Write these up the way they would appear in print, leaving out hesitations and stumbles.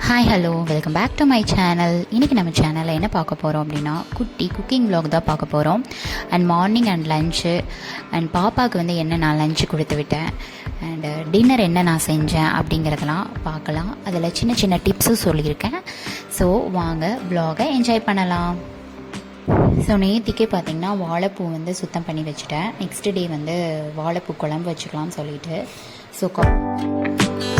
Hi hello welcome back to my channel. இன்றைக்கி நம்ம சேனலில் என்ன பார்க்க போகிறோம் அப்படின்னா குட்டி குக்கிங் வ்ளாக் தான் பார்க்க போகிறோம். And morning and lunch and பாப்பாவுக்கு வந்து என்ன நான் லன்ச்சு கொடுத்து விட்டேன் அண்டு டின்னர் என்ன நான் செஞ்சேன் அப்படிங்கிறதெல்லாம் பார்க்கலாம். அதில் சின்ன சின்ன டிப்ஸும் சொல்லியிருக்கேன். ஸோ வாங்க வ்ளாகை என்ஜாய் பண்ணலாம். ஸோ நேற்றுக்கே பார்த்திங்கன்னா வாழைப்பூ வந்து சுத்தம் பண்ணி வச்சுட்டேன். நெக்ஸ்ட் டே வந்து வாழைப்பூ குழம்பு வச்சுக்கலாம்னு சொல்லிட்டு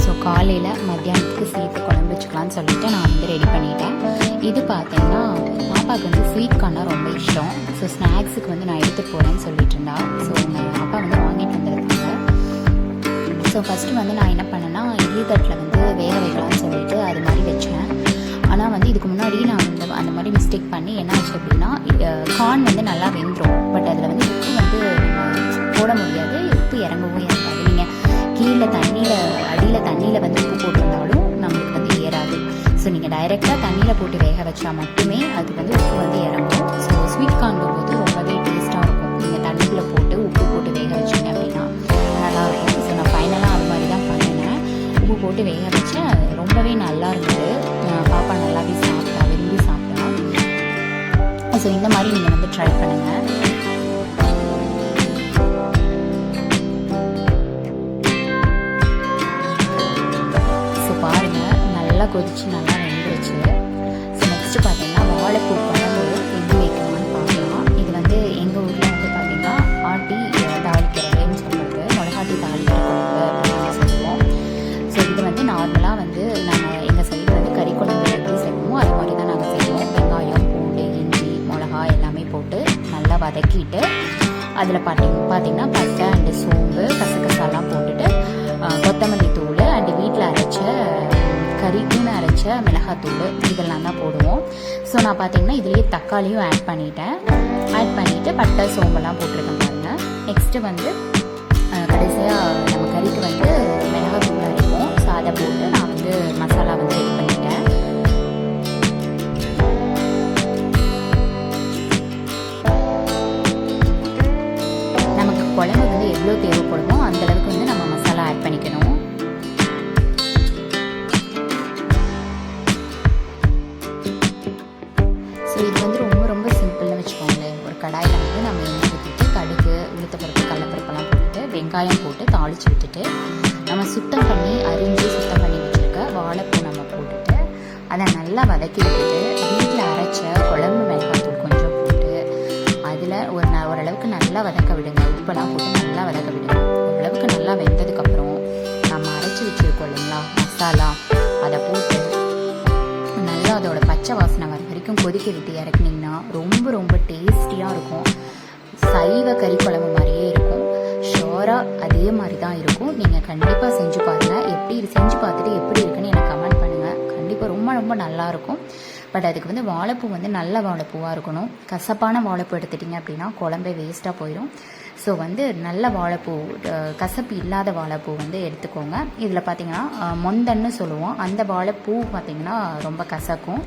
ஸோ காலையில் மத்தியானத்துக்கு சேர்த்து குழம்பு வச்சுக்கலான்னு சொல்லிவிட்டு நான் வந்து ரெடி பண்ணிட்டேன். இது பார்த்தீங்கன்னா பாப்பாவுக்கு வந்து ஸ்வீட் கார்னா ரொம்ப இஷ்டம். ஸோ ஸ்நாக்ஸுக்கு வந்து நான் எடுத்துகிட்டு போகிறேன்னு சொல்லிட்டு இருந்தா. ஸோ அப்பா வந்து வாங்கிட்டு வந்துருக்காங்க. ஸோ ஃபஸ்ட்டு வந்து நான் என்ன பண்ணேன்னா இட்லி தட்டில் வந்து வேக வைக்கலாம்னு சொல்லிட்டு அது மாதிரி வச்சேன். ஆனால் வந்து இதுக்கு முன்னாடி நான் அந்த மாதிரி மிஸ்டேக் பண்ணி என்ன ஆச்சு அப்படின்னா கார்ன் வந்து நல்லா வெந்துடும். பட் அதில் வந்து உப்பு வந்து போட முடியாது, உப்பு இறங்கவும் இறங்காது. நீங்கள் கீழே அடியில் தண்ணியில் வந்து உப்பு போட்டிருந்தாலும் நம்மளுக்கு வந்து ஏறாது. ஸோ நீங்கள் டைரெக்டாக தண்ணியில் போட்டு வேக வச்சா மட்டுமே அது வந்து உப்பு வந்து இறங்கும். ஸோ ஸ்வீட் கார்னும் போது ரொம்பவே டேஸ்ட்டாக இருக்கும். நீங்கள் தண்ணிக்குள்ளே போட்டு உப்பு போட்டு வேக வச்சிங்க அப்படின்னா நல்லாயிருக்கும். ஸோ நான் ஃபைனலாக அது மாதிரி தான் பண்ணினேன். உப்பு போட்டு வேக வச்சேன், ரொம்பவே நல்லா இருந்தது. பாப்பா நல்லாவே சாப்பிட்டா, விரும்பி சாப்பிட்டா. ஸோ இந்த மாதிரி நீங்கள் வந்து ட்ரை பண்ணுங்கள். நல்லா கொதிச்சு நல்லா வெந்துருச்சு. ஸோ நெக்ஸ்ட்டு பார்த்தீங்கன்னா வாழைப்பூ குழம்பு எப்படி வைக்கணும்னு பார்க்கலாம். இது வந்து எங்கள் ஊரில் வந்து பார்த்திங்கன்னா ஆட்டி தாளிக்கிறதுன்னு சொல்கிறது, மிளகாட்டி தாளிக்கிற குழம்பு அப்படின்னு சொல்லுவோம். ஸோ இது வந்து நார்மலாக வந்து நாங்கள் எங்கள் சைடு வந்து கறி குழம்பு எப்படி செய்வோமோ அது மாதிரி தான் நாங்கள் செய்வோம். வெங்காயம், பூண்டு, இஞ்சி, மிளகா எல்லாமே போட்டு நல்லா வதக்கிட்டு அதில் பார்த்திங்கன்னா பட்டை அண்டு சோம்பு, கசகசாலாம் போட்டுட்டு கொத்தமல்லி தூள் அண்டு வீட்டில் அரைச்ச கறிக்குன்னு அரைச்ச மிளகாத்தூள் இதெல்லாம் தான் போடுவோம். ஸோ நான் பார்த்தீங்கன்னா இதுலேயே தக்காளியும் ஆட் பண்ணிவிட்டு பட்டை சோம்பெல்லாம் போட்டிருக்கேன் பாருங்கள். நெக்ஸ்ட்டு வந்து கடைசியாக நம்ம கறிக்கு வந்து மிளகாத்தூள் அரைப்போம். ஸோ அதை போட்டு நான் வந்து மசாலா வந்து ரெடி பண்ணிட்டேன். நமக்கு குழம்பு வந்து எவ்வளோ தேவைப்படுமோ அந்தளவுக்கு வந்து நம்ம மசாலா ஆட் பண்ணிக்கணும். ஸோ இது வந்து ரொம்ப ரொம்ப சிம்பிள்னு வச்சுக்கோங்களேன். ஒரு கடாயில் வந்து நம்ம எண்ணெய் ஊற்றிட்டு கடுகு, உளுத்தப்பருப்பு, கடலைப்பருப்பெல்லாம் போட்டுட்டு வெங்காயம் போட்டு தாளித்து விட்டுட்டு நம்ம சுத்தம் பண்ணி வச்சுருக்க வாழைப்பூ நம்ம போட்டுட்டு அதை நல்லா வதக்கி விட்டுட்டு வீட்டில் அரைச்ச குழம்பு மிளகாத்தூள் கொஞ்சம் போட்டு அதில் ஓரளவுக்கு நல்லா வதக்க விடுங்க. உப்பெல்லாம் போட்டு நல்லா வதக்க விடுங்க. ஓரளவுக்கு நல்லா வெந்ததுக்கப்புறம் நம்ம அரைச்சி வச்சுருக்கோம் இல்லைங்களா மசாலா, அதை போட்டு நல்லா அதோட பச்சை வாசனை வர வரைக்கும் கொதிக்க விட்டு இறக்குனீங்கன்னா ரொம்ப ரொம்ப டேஸ்டியாக இருக்கும். சைவ கறி குழம்பு மாதிரியே இருக்கும். ஷோராக அதே மாதிரி தான் இருக்கும். நீங்கள் கண்டிப்பாக செஞ்சு பாருங்கள். செஞ்சு பார்த்துட்டு எப்படி இருக்குன்னு எனக்கு கமெண்ட் பண்ணுங்கள். கண்டிப்பாக ரொம்ப ரொம்ப நல்லாயிருக்கும். பட் அதுக்கு வந்து வாழைப்பூ வந்து நல்ல வாழைப்பூவாக இருக்கணும். கசப்பான வாழைப்பூ எடுத்துட்டிங்க அப்படின்னா குழம்பே வேஸ்ட்டாக போயிடும். ஸோ வந்து நல்ல வாழைப்பூ, கசப்பு இல்லாத வாழைப்பூ வந்து எடுத்துக்கோங்க. இதில் பார்த்திங்கன்னா மொந்தன்னு சொல்லுவோம். அந்த வாழைப்பூ பார்த்திங்கன்னா ரொம்ப கசக்கும்.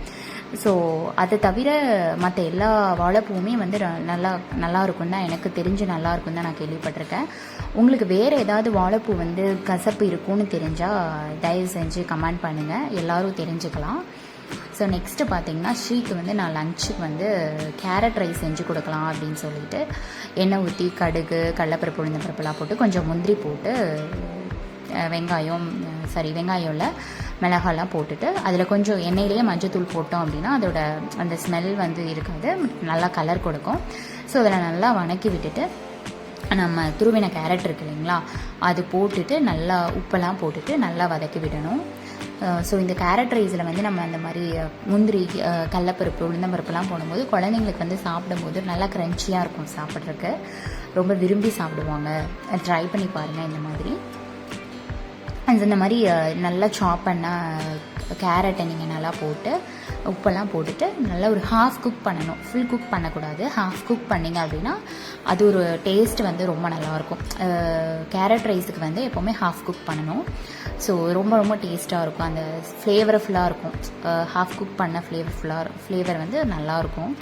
ஸோ அது தவிர மற்ற எல்லா வாழைப்பூவுமே வந்து நல்லா இருக்கும் தான் எனக்கு தெரிஞ்சு, நல்லா இருக்கும் தான் நான் கேள்விப்பட்டிருக்கேன். உங்களுக்கு வேறு ஏதாவது வாழைப்பூ வந்து கசப்பு இருக்கும்னு தெரிஞ்சால் தயவு செஞ்சு கமெண்ட் பண்ணுங்கள், எல்லோரும் தெரிஞ்சுக்கலாம். ஸோ நெக்ஸ்ட்டு பார்த்திங்கன்னா ஸ்ரீக்கு வந்து நான் லஞ்சுக்கு வந்து கேரட் ரைஸ் செஞ்சு கொடுக்கலாம் அப்படின்னு சொல்லிட்டு எண்ணெய் ஊற்றி கடுகு, கடலைப்பருப்பு, உளுந்தம்பருப்புலாம் போட்டு கொஞ்சம் முந்திரி போட்டு வெங்காயம் இல்லை மிளகாலாம் போட்டுட்டு அதில் கொஞ்சம் எண்ணெயிலேயே மஞ்சத்தூள் போட்டோம் அப்படின்னா அதோட அந்த ஸ்மெல் வந்து இருக்காது, நல்லா கலர் கொடுக்கும். ஸோ அதில் நல்லா வணக்கி விட்டுட்டு நம்ம துருவின கேரட் இருக்கு இல்லைங்களா அது போட்டுட்டு நல்லா உப்பெல்லாம் போட்டுட்டு நல்லா வதக்கி விடணும். ஸோ இந்த கேரட் ரைஸில் வந்து நம்ம அந்த மாதிரி முந்திரி, கடலைப்பருப்பு, உளுந்தம்பருப்புலாம் போடும்போது குழந்தைங்களுக்கு வந்து சாப்பிடும்போது நல்லா க்ரன்ச்சியாக இருக்கும். சாப்பிட்றதுக்கு ரொம்ப விரும்பி சாப்பிடுவாங்க. ட்ரை பண்ணி பாருங்கள். இந்த மாதிரி நல்லா சாப் பண்ண கேரட்டை நீங்கள் நல்லா போட்டு உப்பெல்லாம் போட்டுட்டு நல்லா ஒரு ஹாஃப் குக் பண்ணணும். ஃபுல் குக் பண்ணக்கூடாது. ஹாஃப் குக் பண்ணிங்க அப்படின்னா அது ஒரு டேஸ்ட் வந்து ரொம்ப நல்லாயிருக்கும். கேரட் ரைஸுக்கு வந்து எப்போவுமே ஹாஃப் குக் பண்ணணும். ஸோ ரொம்ப ரொம்ப டேஸ்ட்டாக இருக்கும். அந்த ஃப்ளேவர்ஃபுல்லாக இருக்கும். ஹாஃப் குக் பண்ண ஃப்ளேவர் வந்து நல்லாயிருக்கும்.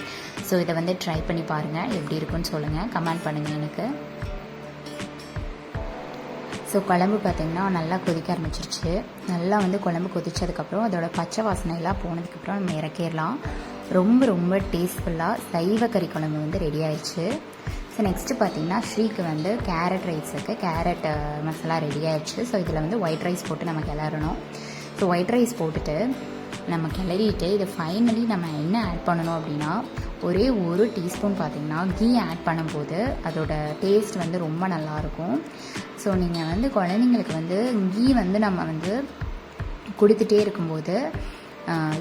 ஸோ இதை வந்து ட்ரை பண்ணி பாருங்கள். எப்படி இருக்குன்னு சொல்லுங்கள், கமெண்ட் பண்ணுங்கள் எனக்கு. ஸோ குழம்பு பார்த்திங்கன்னா நல்லா கொதிக்க ஆரம்பிச்சிருச்சு. நல்லா வந்து குழம்பு கொதிச்சதுக்கப்புறம் அதோட பச்சை வாசனையெல்லாம் போனதுக்கப்புறம் நம்ம இறக்கிடலாம். ரொம்ப ரொம்ப டேஸ்ட்ஃபுல்லாக சைவ கறி குழம்பு வந்து ரெடி ஆயிடுச்சு. ஸோ நெக்ஸ்ட்டு பார்த்திங்கன்னா ஸ்ரீக்கு வந்து கேரட் ரைஸுக்கு கேரட் மசாலா ரெடி ஆயிடுச்சு. ஸோ இதில் வந்து ஒயிட் ரைஸ் போட்டு நம்ம கிளறணும். ஸோ ஒயிட் ரைஸ் போட்டுட்டு நம்ம கிளறிட்டு இது ஃபைனலி நம்ம என்ன ஆட் பண்ணணும் அப்படின்னா ஒரே 1 டீஸ்பூன் பார்த்திங்கன்னா கீ ஆட் பண்ணும்போது அதோட டேஸ்ட் வந்து ரொம்ப நல்லாயிருக்கும். ஸோ நீங்கள் வந்து குழந்தைங்களுக்கு வந்து கீ வந்து நம்ம வந்து கொடுத்துட்டே இருக்கும்போது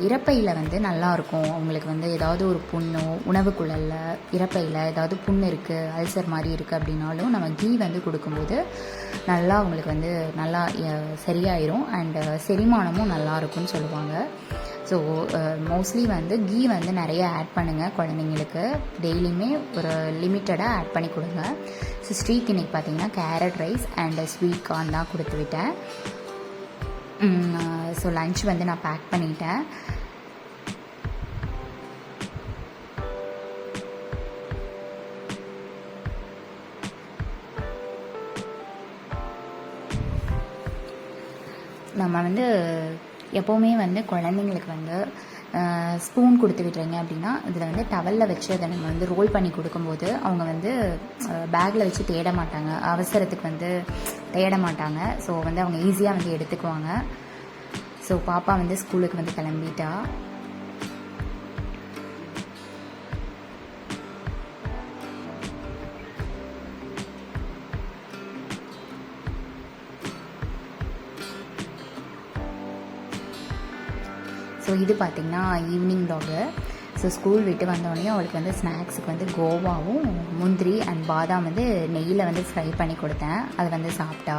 இறப்பையில் வந்து நல்லாயிருக்கும். அவங்களுக்கு வந்து ஏதாவது ஒரு புண்ணோ உணவு குழலில் இறப்பையில் ஏதாவது புண்ணு இருக்குது, அல்சர் மாதிரி இருக்குது அப்படின்னாலும் நம்ம கீ வந்து கொடுக்கும்போது நல்லா அவங்களுக்கு வந்து நல்லா சரியாயிரும். அண்டு செரிமானமும் நல்லாயிருக்கும்னு சொல்லுவாங்க. ஸோ மோஸ்ட்லி வந்து கீ வந்து நிறைய ஆட் பண்ணுங்கள் குழந்தைங்களுக்கு. டெய்லியுமே ஒரு லிமிட்டடாக ஆட் பண்ணி கொடுங்க. ஸோ ஸ்ட்ரீக் இன்றைக்கி பார்த்திங்கன்னா carrot rice and sweet corn தான் கொடுத்து விட்டேன். ஸோ லன்ச் வந்து நான் பேக் பண்ணிட்டேன். நம்ம வந்து எப்போவுமே வந்து குழந்தைங்களுக்கு வந்து ஸ்பூன் கொடுத்து விட்டுறீங்க அப்படின்னா இதில் வந்து டவலில் வச்சு அதை நம்ம வந்து ரோல் பண்ணி கொடுக்கும்போது அவங்க வந்து பேக்கில் வச்சு தேட மாட்டாங்க, அவசரத்துக்கு வந்து தேட மாட்டாங்க. ஸோ வந்து அவங்க ஈஸியாக வந்து எடுத்துக்குவாங்க. ஸோ பாப்பா வந்து ஸ்கூலுக்கு வந்து கிளம்பிட்டா. ஸோ இது பார்த்திங்கன்னா ஈவினிங் வ்ளாகு. ஸோ ஸ்கூல் விட்டு வந்தோடனே அவளுக்கு வந்து ஸ்நாக்ஸுக்கு வந்து கோவாவும் முந்திரி அண்ட் பாதாம் வந்து நெய்யில் வந்து ஃப்ரை பண்ணி கொடுத்தேன். அது வந்து சாப்பிட்டா.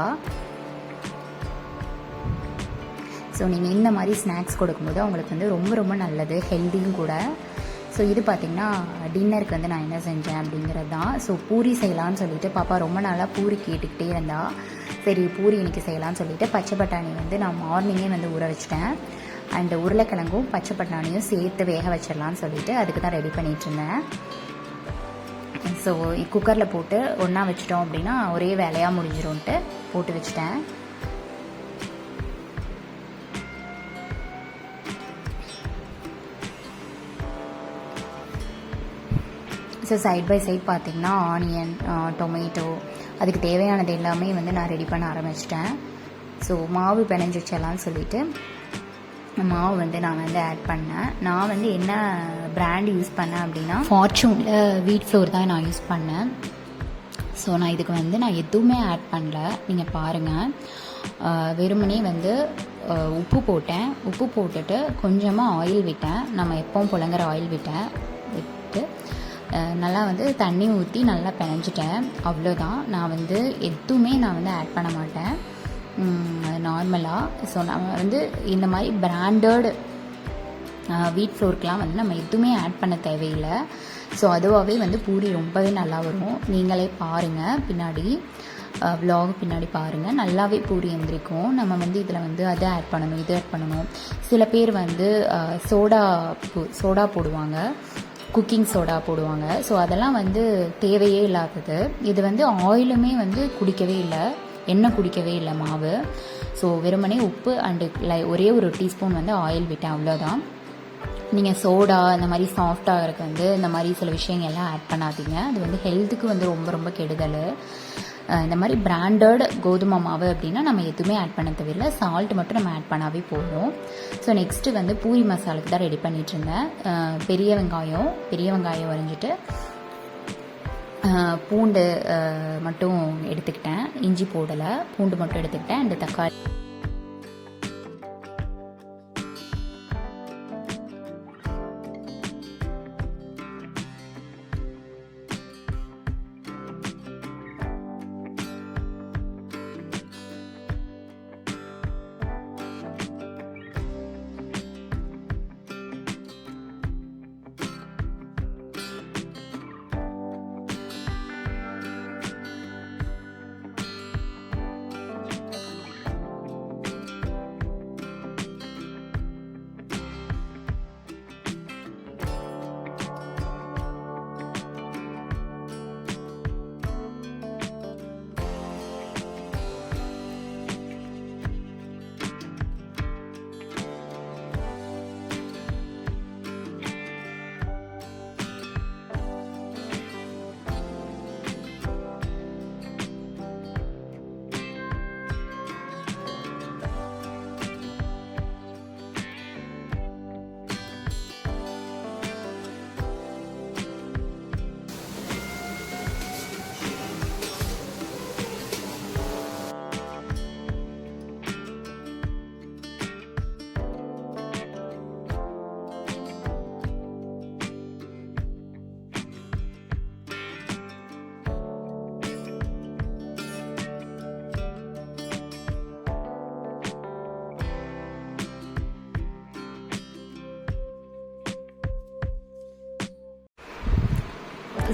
ஸோ நீங்கள் இந்த மாதிரி ஸ்நாக்ஸ் கொடுக்கும்போது அவங்களுக்கு வந்து ரொம்ப ரொம்ப நல்லது, ஹெல்த்தியும் கூட. ஸோ இது பார்த்திங்கன்னா டின்னருக்கு வந்து நான் என்ன செஞ்சேன் அப்படிங்கிறது தான். ஸோ பூரி செய்யலான்னு சொல்லிவிட்டு பாப்பா ரொம்ப நாளாக பூரி கேட்டுக்கிட்டே இருந்தா. சரி பூரி இன்றைக்கி செய்யலான்னு சொல்லிவிட்டு பச்சை பட்டாணி வந்து நான் மார்னிங்கே வந்து ஊற வச்சிட்டேன். அண்டு உருளைக்கிழங்கும் பச்சை பட்டாணியும் சேர்த்து வேக வச்சிடலான்னு சொல்லிவிட்டு அதுக்கு தான் ரெடி பண்ணிகிட்ருந்தேன். ஸோ குக்கரில் போட்டு ஒன்றா வச்சிட்டோம் அப்படின்னா ஒரே வேலையாக முடிஞ்சிரும்ன்ட்டு போட்டு வச்சிட்டேன். ஸோ சைட் பை சைட் பார்த்திங்கன்னா ஆனியன், டொமேட்டோ அதுக்கு தேவையானது எல்லாமே வந்து நான் ரெடி பண்ண ஆரம்பிச்சிட்டேன். ஸோ மாவு பிணைஞ்சி வச்சிடலான்னு சொல்லிவிட்டு மாவு வந்து நான் வந்து ஆட் பண்ணேன். நான் வந்து என்ன பிராண்ட் யூஸ் பண்ணேன் அப்படின்னா ஃபார்ச்சூனில் வீட் ஃப்ளோர் தான் நான் யூஸ் பண்ணேன். ஸோ நான் இதுக்கு வந்து நான் எதுவுமே ஆட் பண்ணல. நீங்கள் பாருங்கள், வெறுமனே வந்து உப்பு போட்டேன். உப்பு போட்டுட்டு கொஞ்சமாக ஆயில் விட்டேன். நம்ம எப்பவும் புழங்குற ஆயில் விட்டு நல்லா வந்து தண்ணி ஊற்றி நல்லா பிணைஞ்சிட்டேன். அவ்வளோதான். நான் வந்து எதுவுமே நான் வந்து ஆட் பண்ண மாட்டேன் நார்மலாக. ஸோ நம்ம வந்து இந்த மாதிரி பிராண்டட் வீட் ஃப்ளோருக்கெலாம் வந்து நம்ம எதுவுமே ஆட் பண்ண தேவையில்லை. ஸோ அதுவாகவே வந்து பூரி ரொம்பவே நல்லா வரும். நீங்களே பாருங்கள், பின்னாடி vlog பின்னாடி பாருங்கள், நல்லாவே பூரி எந்திரிக்கும். நம்ம வந்து இதில் வந்து அதை ஆட் பண்ணணும், இது ஆட் பண்ணணும். சில பேர் வந்து சோடா போடுவாங்க, குக்கிங் சோடா போடுவாங்க. ஸோ அதெல்லாம் வந்து தேவையே இல்லாதது. இது வந்து ஆயிலுமே வந்து குடிக்கவே இல்லை, எண்ணெய் குடிக்கவே இல்லை மாவு. ஸோ வெறுமனே உப்பு அண்டு ஒரே ஒரு டீஸ்பூன் வந்து ஆயில் விட்டேன், அவ்வளோதான். நீங்கள் சோடா இந்த மாதிரி சாஃப்டாக இருக்க வந்து இந்த மாதிரி சில விஷயங்கள்லாம் ஆட் பண்ணாதீங்க. அது வந்து ஹெல்த்துக்கு வந்து ரொம்ப ரொம்ப கெடுதல். இந்த மாதிரி பிராண்டட் கோதுமை மாவு அப்படின்னா நம்ம எதுவுமே ஆட் பண்ண தேவையில்லை, சால்ட் மட்டும் நம்ம ஆட் பண்ணாவே போதும். ஸோ நெக்ஸ்ட்டு வந்து பூரி மசாலுக்கு தான் ரெடி பண்ணிகிட்டு இருந்தேன். பெரிய வெங்காயம் வரைஞ்சிட்டு பூண்டு மட்டும் எடுத்துக்கிட்டேன், இஞ்சி போடலை, பூண்டு மட்டும் எடுத்துக்கிட்டேன். அண்டு தக்காளி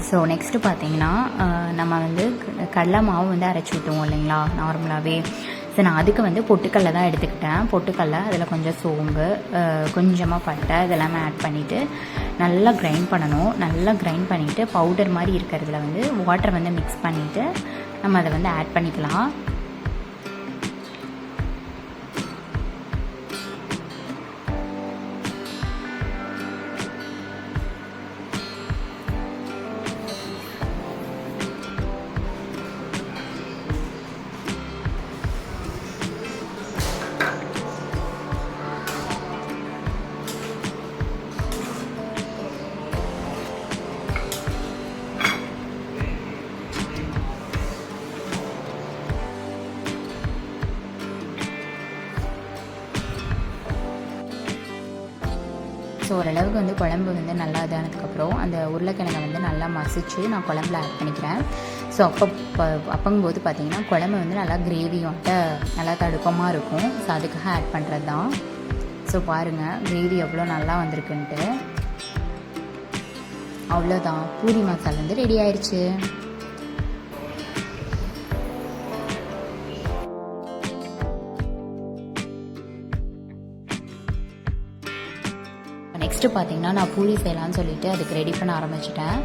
ஸோ நெக்ஸ்ட்டு பார்த்தீங்கன்னா நம்ம வந்து கடலை மாவு வந்து அரைச்சி விட்டுவோம் இல்லைங்களா நார்மலாகவே. ஸோ நான் அதுக்கு வந்து பொட்டுக்கடலை தான் எடுத்துக்கிட்டேன். பொட்டுக்கடலை, அதில் கொஞ்சம் சோம்பு, கொஞ்சமாக பட்டை இதெல்லாமே ஆட் பண்ணிவிட்டு நல்லா கிரைண்ட் பண்ணணும். நல்லா கிரைண்ட் பண்ணிவிட்டு பவுடர் மாதிரி இருக்கிறதுல வந்து வாட்டர் வந்து மிக்ஸ் பண்ணிவிட்டு நம்ம அதை வந்து ஆட் பண்ணிக்கலாம். ஸோ ஓரளவுக்கு வந்து குழம்பு வந்து நல்லா இதானதுக்கப்புறம் அந்த உருளைக்கிழங்கை வந்து நல்லா மசிச்சு நான் குழம்புல ஆட் பண்ணிக்கிறேன். ஸோ அப்பங்கும்போது பார்த்திங்கன்னா குழம்பு வந்து நல்லா கிரேவியோட்ட நல்லா தடுப்பமாக இருக்கும். ஸோ அதுக்காக ஆட் பண்ணுறது தான். ஸோ பாருங்கள் கிரேவி எவ்வளோ நல்லா வந்திருக்குன்ட்டு. அவ்வளோதான், பூரி மசாலா வந்து ரெடி ஆயிடுச்சு. நெக்ஸ்ட்டு பார்த்திங்கன்னா நான் பூரி செய்யலான்னு சொல்லிவிட்டு அதுக்கு ரெடி பண்ண ஆரம்பிச்சிட்டேன்.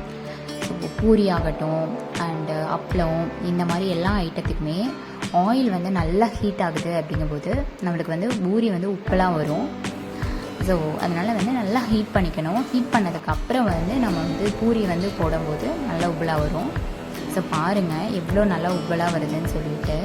ஸோ பூரி ஆகட்டும் அண்டு அப்பளம் இந்த மாதிரி எல்லா ஐட்டத்துக்குமே ஆயில் வந்து நல்லா ஹீட் ஆகுது அப்படிங்கும்போது நம்மளுக்கு வந்து பூரி வந்து உப்பெல்லாம் வரும். ஸோ அதனால் வந்து நல்லா ஹீட் பண்ணிக்கணும். ஹீட் பண்ணதுக்கப்புறம் வந்து நம்ம வந்து பூரி வந்து போடும்போது நல்லா உப்பலாக வரும். ஸோ பாருங்கள் எவ்வளோ நல்லா உப்பலாக வருதுன்னு சொல்லிட்டு.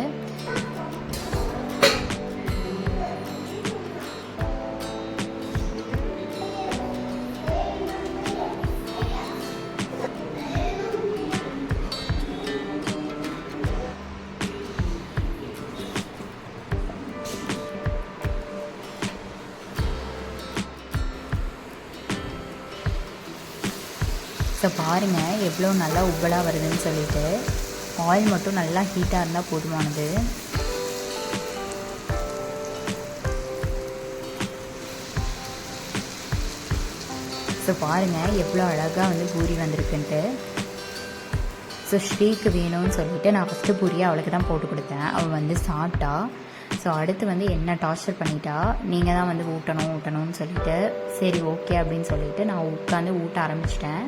ஸோ பாருங்கள் எவ்வளோ நல்லா உப்பலாக வருதுன்னு சொல்லிட்டு. ஆயில் மட்டும் நல்லா ஹீட்டாக இருந்தால் போதுமானது. ஸோ பாருங்கள் எவ்வளோ அழகாக வந்து பூரி வந்திருக்குன்ட்டு. ஸோ ஸ்ரீக்கு வேணும்னு சொல்லிவிட்டு நான் ஃபஸ்ட்டு பூரியை அவளுக்கு தான் போட்டு கொடுத்தேன். அவள் வந்து சாப்பிட்டா. ஸோ அடுத்து வந்து என்ன டார்ச்சர் பண்ணிட்டா, நீங்கள் தான் வந்து ஊட்டணும்னு சொல்லிட்டு சரி ஓகே அப்படின்னு சொல்லிவிட்டு நான் உட்காந்து ஊட்ட ஆரம்பிச்சிட்டேன்.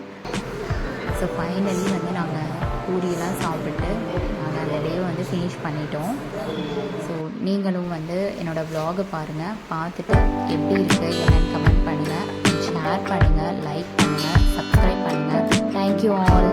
ஸோ ஃபைனலி வந்து நாங்கள் பூரியெல்லாம் சாப்பிட்டு நாங்கள் அந்த டேவை வந்து ஃபினிஷ் பண்ணிட்டோம். ஸோ நீங்களும் வந்து என்னோடய வ்ளாகை பாருங்கள், பார்த்துட்டு எப்படி இருக்குது என்னென்னு கமெண்ட் பண்ணுங்கள், ஷேர் பண்ணுங்கள், லைக் பண்ணுங்கள், சப்ஸ்கிரைப் பண்ணுங்கள். Thank you all.